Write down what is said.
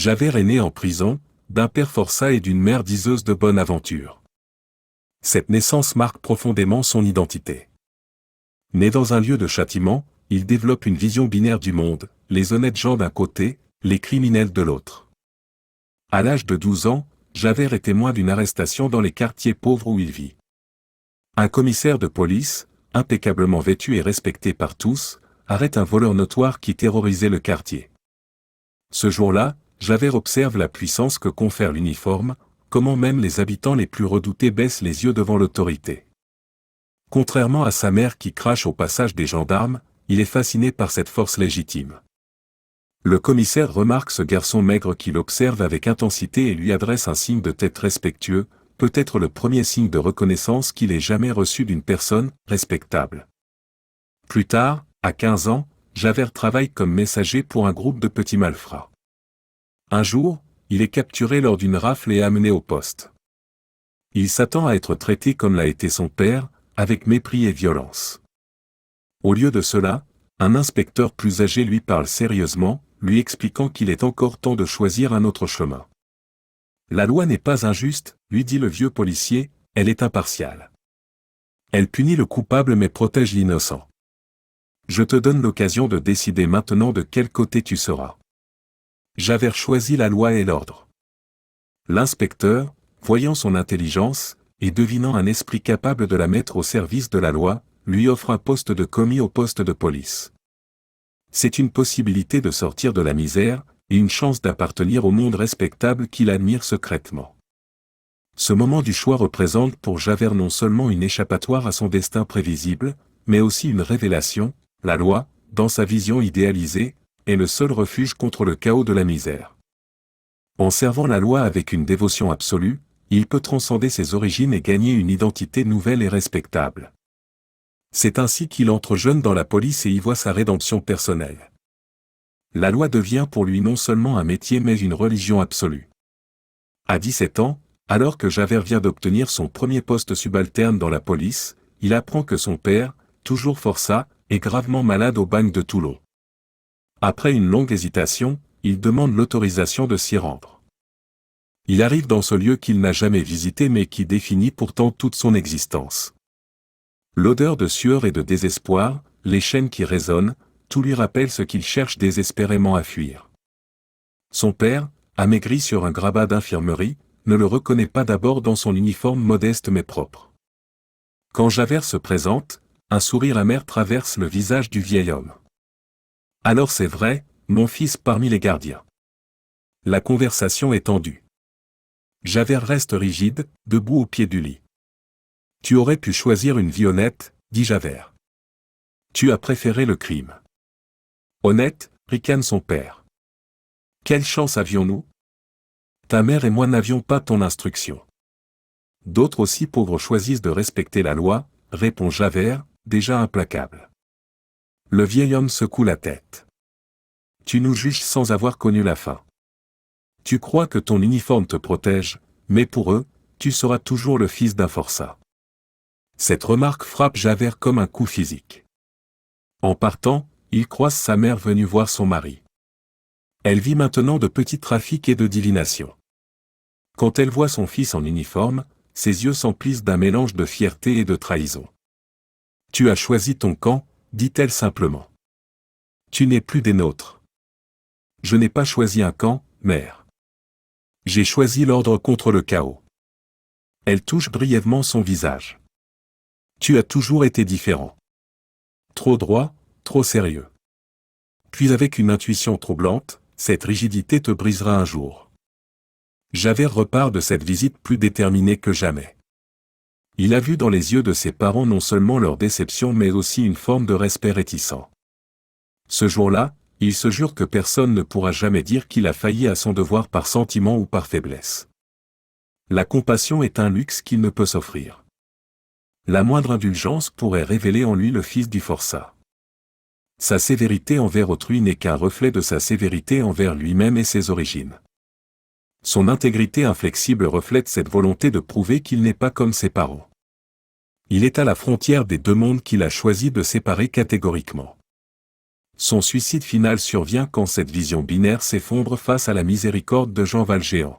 Javert est né en prison, d'un père forçat et d'une mère diseuse de bonne aventure. Cette naissance marque profondément son identité. Né dans un lieu de châtiment, il développe une vision binaire du monde, les honnêtes gens d'un côté, les criminels de l'autre. À l'âge de 12 ans, Javert est témoin d'une arrestation dans les quartiers pauvres où il vit. Un commissaire de police, impeccablement vêtu et respecté par tous, arrête un voleur notoire qui terrorisait le quartier. Ce jour-là, Javert observe la puissance que confère l'uniforme, comment même les habitants les plus redoutés baissent les yeux devant l'autorité. Contrairement à sa mère qui crache au passage des gendarmes, il est fasciné par cette force légitime. Le commissaire remarque ce garçon maigre qui l'observe avec intensité et lui adresse un signe de tête respectueux, peut-être le premier signe de reconnaissance qu'il ait jamais reçu d'une personne respectable. Plus tard, à 15 ans, Javert travaille comme messager pour un groupe de petits malfrats. Un jour, il est capturé lors d'une rafle et amené au poste. Il s'attend à être traité comme l'a été son père, avec mépris et violence. Au lieu de cela, un inspecteur plus âgé lui parle sérieusement, lui expliquant qu'il est encore temps de choisir un autre chemin. La loi n'est pas injuste, lui dit le vieux policier, elle est impartiale. Elle punit le coupable mais protège l'innocent. Je te donne l'occasion de décider maintenant de quel côté tu seras. Javert choisit la loi et l'ordre. L'inspecteur, voyant son intelligence, et devinant un esprit capable de la mettre au service de la loi, lui offre un poste de commis au poste de police. C'est une possibilité de sortir de la misère, et une chance d'appartenir au monde respectable qu'il admire secrètement. Ce moment du choix représente pour Javert non seulement une échappatoire à son destin prévisible, mais aussi une révélation, la loi, dans sa vision idéalisée, est le seul refuge contre le chaos de la misère. En servant la loi avec une dévotion absolue, il peut transcender ses origines et gagner une identité nouvelle et respectable. C'est ainsi qu'il entre jeune dans la police et y voit sa rédemption personnelle. La loi devient pour lui non seulement un métier mais une religion absolue. À 17 ans, alors que Javert vient d'obtenir son premier poste subalterne dans la police, il apprend que son père, toujours forçat, est gravement malade au bagne de Toulon. Après une longue hésitation, il demande l'autorisation de s'y rendre. Il arrive dans ce lieu qu'il n'a jamais visité mais qui définit pourtant toute son existence. L'odeur de sueur et de désespoir, les chaînes qui résonnent, tout lui rappelle ce qu'il cherche désespérément à fuir. Son père, amaigri sur un grabat d'infirmerie, ne le reconnaît pas d'abord dans son uniforme modeste mais propre. Quand Javert se présente, un sourire amer traverse le visage du vieil homme. Alors c'est vrai, mon fils parmi les gardiens. La conversation est tendue. Javert reste rigide, debout au pied du lit. Tu aurais pu choisir une vie honnête, dit Javert. Tu as préféré le crime. Honnête, ricane son père. Quelle chance avions-nous? Ta mère et moi n'avions pas ton instruction. D'autres aussi pauvres choisissent de respecter la loi, répond Javert, déjà implacable. Le vieil homme secoue la tête. Tu nous juges sans avoir connu la fin. Tu crois que ton uniforme te protège, mais pour eux, tu seras toujours le fils d'un forçat. Cette remarque frappe Javert comme un coup physique. En partant, il croise sa mère venue voir son mari. Elle vit maintenant de petits trafics et de divination. Quand elle voit son fils en uniforme, ses yeux s'emplissent d'un mélange de fierté et de trahison. Tu as choisi ton camp, dit-elle simplement. Tu n'es plus des nôtres. Je n'ai pas choisi un camp, mère. J'ai choisi l'ordre contre le chaos. Elle touche brièvement son visage. Tu as toujours été différent. Trop droit, trop sérieux. Puis avec une intuition troublante, cette rigidité te brisera un jour. Javert repart de cette visite plus déterminé que jamais. Il a vu dans les yeux de ses parents non seulement leur déception mais aussi une forme de respect réticent. Ce jour-là, il se jure que personne ne pourra jamais dire qu'il a failli à son devoir par sentiment ou par faiblesse. La compassion est un luxe qu'il ne peut s'offrir. La moindre indulgence pourrait révéler en lui le fils du forçat. Sa sévérité envers autrui n'est qu'un reflet de sa sévérité envers lui-même et ses origines. Son intégrité inflexible reflète cette volonté de prouver qu'il n'est pas comme ses parents. Il est à la frontière des deux mondes qu'il a choisi de séparer catégoriquement. Son suicide final survient quand cette vision binaire s'effondre face à la miséricorde de Jean Valjean.